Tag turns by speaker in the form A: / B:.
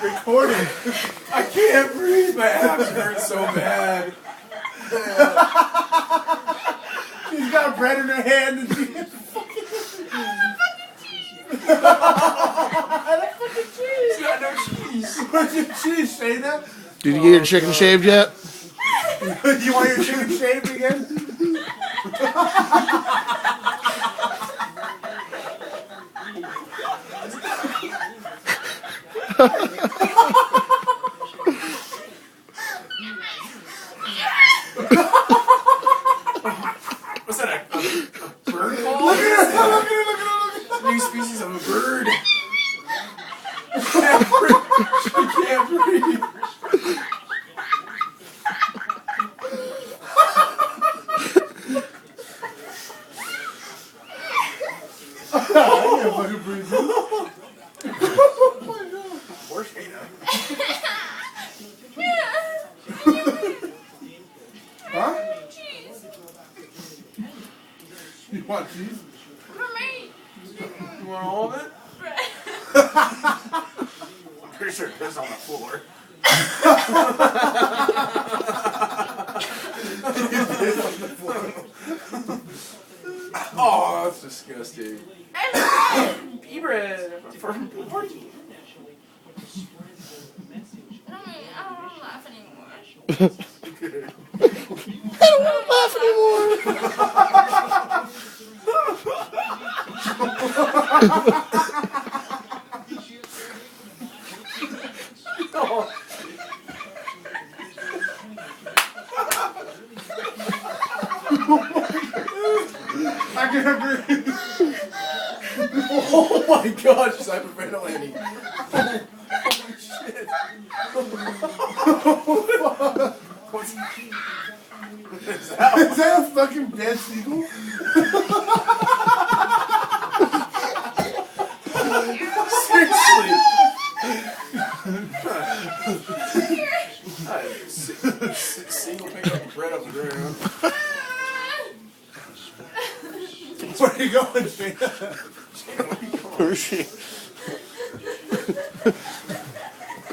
A: Recording.
B: I can't breathe. My abs hurt so bad.
A: She's got bread in her hand and she's
B: She's got no cheese.
A: what's your cheese, Shayna?
C: Did you get your chicken shaved yet?
A: You want your chicken shaved again?
B: What's that? A bird call?
A: Look at her! Look at her! Look at her!
B: It's a new species of a bird. She can't breathe. She can't breathe.
A: I can't fucking breathe.
B: Poor Shayna.
A: Huh?
D: Cheese.
A: You want cheese?
D: For me.
B: You want all of it? I'm pretty sure it piss on the floor. Oh, that's disgusting. Pea bread from party.
D: I don't want to laugh anymore.
C: I don't want to laugh
B: Oh.
A: I can't breathe.
B: Oh my god, she's hyperventilating. Holy shit. What's that?
A: Is that a fucking dead seagull?
B: Seriously. Single pick up bread off the ground.
A: Where are you going, Shayna?
B: Where are you going?
C: Where is she?